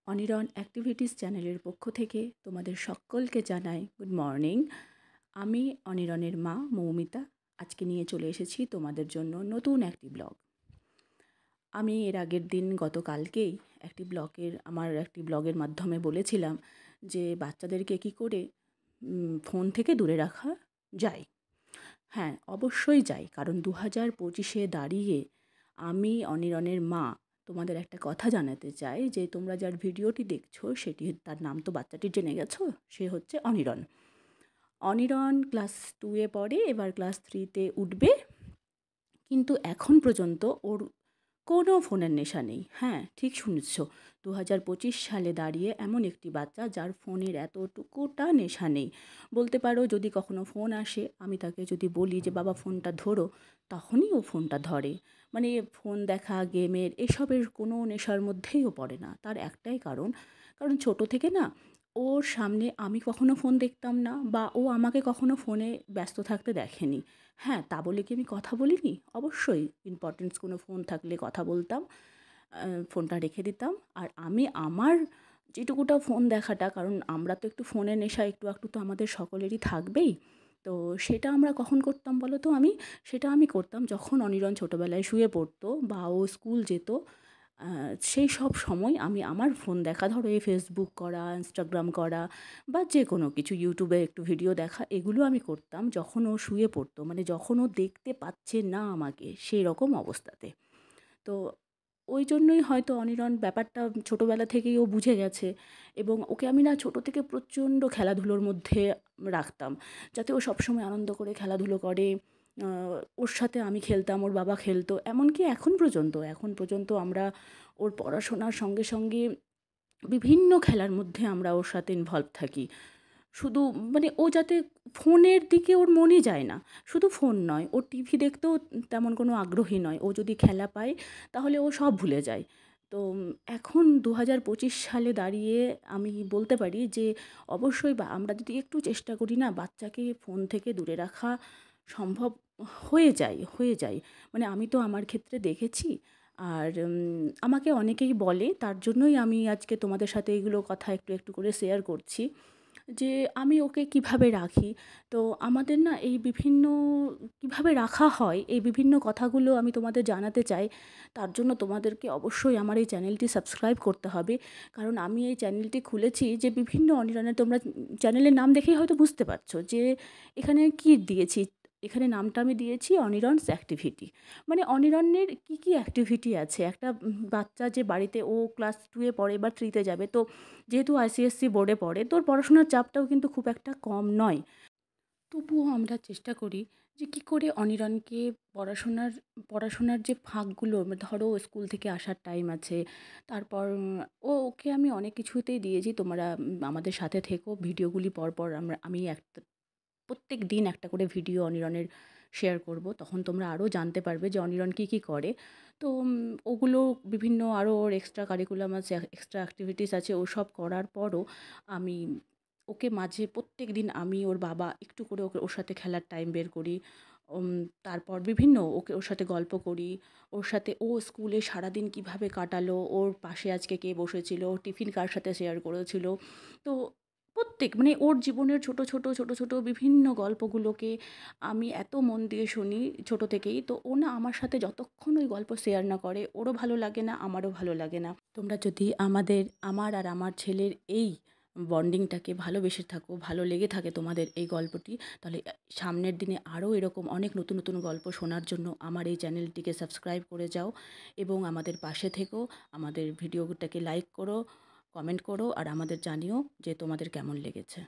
অনিরন activities চ্যানেলের পক্ষ থেকে তোমাদের সকলকে জানাই গুড মর্নিং। আমি অনিরনের মা মৌমিতা আজকে নিয়ে চলে এসেছি তোমাদের জন্য নতুন একটি ব্লগ। আমি এর আগের দিন গতকালকেই আমার একটি ব্লগের মাধ্যমে বলেছিলাম যে বাচ্চাদেরকে কী করে ফোন থেকে দূরে রাখা যায়। হ্যাঁ, অবশ্যই যায়, কারণ 2025-এ দাঁড়িয়ে আমি অনিরনের মা তোমাদের একটা কথা জানাতে চাই যে তোমরা যার ভিডিওটি দেখছো তার নাম তো বাচ্চাটির জেনে গেছো, সে হচ্ছে অনিরন। অনিরন ক্লাস 2-এ পড়ে, এবার ক্লাস 3-তে উঠবে, কিন্তু এখন পর্যন্ত ওর কোনো ফোনের নেশা নেই। হ্যাঁ, ঠিক শুনেছ, 2025 সালে দাঁড়িয়ে এমন একটি বাচ্চা যার ফোনের এতটুকুটা নেশা নেই। বলতে পারো যদি কখনো ফোন আসে, আমি তাকে যদি বলি যে বাবা ফোনটা ধরো, তখনই ও ফোনটা ধরে। মানে ফোন দেখা, গেমের এসবের কোনো নেশার মধ্যেই ও পড়ে না। তার একটাই কারণ ছোট থেকে না ওর সামনে আমি কখনো ফোন দেখতাম না, বা ও আমাকে কখনো ফোনে ব্যস্ত থাকতে দেখেনি। হ্যাঁ, তা বলে কি আমি কথা বলিনি? অবশ্যই ইম্পর্টেন্স কোনো ফোন থাকলে কথা বলতাম, ফোনটা রেখে দিতাম। আর আমি আমার যেটুকুটা ফোন দেখাটা, কারণ আমরা তো একটু ফোনের নেশা একটু তো আমাদের সকলেরই থাকবেই। তো সেটা আমরা কখন করতাম বলো তো? সেটা আমি করতাম যখন অনিরন ছোটোবেলায় শুয়ে পড়তো বা ও স্কুল যেত। সেই সব সময় আমি আমার ফোন দেখা, ধরো এই ফেসবুক করা, ইনস্টাগ্রাম করা বা যে কোনো কিছু, ইউটিউবে একটু ভিডিও দেখা, এগুলো আমি করতাম যখন ও শুয়ে পড়তো, মানে যখন ও দেখতে পাচ্ছে না আমাকে, সেই রকম অবস্থাতে। তো ওই জন্যই হয়তো অনিরন ব্যাপারটা ছোটোবেলা থেকেই ও বুঝে গেছে। এবং ওকে আমি না ছোটো থেকে প্রচণ্ড খেলাধুলোর মধ্যে রাখতাম, যাতে ও সবসময় আনন্দ করে খেলাধুলো করে। ওর সাথে আমি খেলতাম, ওর বাবা খেলতো, এমনকি এখন পর্যন্ত আমরা ওর পড়াশোনার সঙ্গে সঙ্গে বিভিন্ন খেলার মধ্যে আমরা ওর সাথে ইনভলভ থাকি। শুধু মানে ও যাতে ফোনের দিকে ওর মনই যায় না। শুধু ফোন নয়, ও টিভি দেখতেও তেমন কোনো আগ্রহী নয়। ও যদি খেলা পায় তাহলে ও সব ভুলে যায়। তো এখন 2025 সালে দাঁড়িয়ে আমি বলতে পারি যে অবশ্যই আমরা যদি একটু চেষ্টা করি না, বাচ্চাকে ফোন থেকে দূরে রাখা সম্ভব হয়ে যায়। মানে আমি তো আমার ক্ষেত্রে দেখেছি। আর আমাকে অনেকেই বলে, তার জন্যই আমি আজকে তোমাদের সাথে এগুলো কথা একটু করে শেয়ার করছি যে আমি ওকে কিভাবে রাখি। তো আমাদের না এই বিভিন্ন কিভাবে রাখা হয়, এই বিভিন্ন কথাগুলো আমি তোমাদের জানাতে চাই। তার জন্য তোমাদেরকে অবশ্যই আমার এই চ্যানেলটি সাবস্ক্রাইব করতে হবে। কারণ আমি এই চ্যানেলটি খুলেছি যে বিভিন্ন অনিরনের, তোমরা চ্যানেলের নাম দেখেই হয়তো বুঝতে পারছো যে এখানে কী দিয়েছি। এখানে নামটা আমি দিয়েছি অনিরনস অ্যাক্টিভিটি। মানে অনিরনের কী অ্যাক্টিভিটি আছে। একটা বাচ্চা যে বাড়িতে, ও ক্লাস 2-এ পড়ে বা 3-তে যাবে, তো যেহেতু আইসিএসসি বোর্ডে পড়ে, তোর পড়াশোনার চাপটাও কিন্তু খুব একটা কম নয়। তবুও আমরা চেষ্টা করি যে কী করে অনিরনকে পড়াশোনার যে ফাঁকগুলো, ধরো স্কুল থেকে আসার টাইম আছে, তারপর ওকে আমি অনেক কিছুতেই দিয়েছি, তোমরা আমাদের সাথে থেকো। ভিডিওগুলি পরপর আমি প্রত্যেক দিন একটা করে ভিডিও অনিরনের শেয়ার করব, তখন তোমরা আরও জানতে পারবে যে অনিরন কী করে। তো ওগুলো বিভিন্ন আরও ওর এক্সট্রা কারিকুলাম আছে, এক্সট্রা অ্যাক্টিভিটিস আছে, ওসব করার পরও আমি ওকে মাঝে প্রত্যেক দিন আমি ওর বাবা একটু করে ওর সাথে খেলার টাইম বের করি। তারপর ওর সাথে গল্প করি। ওর সাথে ও স্কুলে সারাদিন কীভাবে কাটালো, ওর পাশে আজকে কে বসেছিল, টিফিন কার সাথে শেয়ার করেছিল। তো মানে ওর জীবনের ছোট ছোট বিভিন্ন গল্পগুলোকে আমি এত মন দিয়ে শুনি ছোট থেকেই। তো ও না আমার সাথে যতক্ষণ ওই গল্প শেয়ার না করে, ওরও ভালো লাগে না, আমারও ভালো লাগে না। তোমরা যদি আমার আর আমার ছেলের এই বন্ডিংটাকে ভালোবেসে থাকো, ভালো লেগে থাকে তোমাদের এই গল্পটি, তাহলে সামনের দিনে আরও এরকম অনেক নতুন নতুন গল্প শোনার জন্য আমার এই চ্যানেলটিকে সাবস্ক্রাইব করে যাও এবং আমাদের পাশে থেকো। আমাদের ভিডিওটাকে লাইক করো, কমেন্ট করো, আর আমাদের জানিও যে তোমাদের কেমন লেগেছে।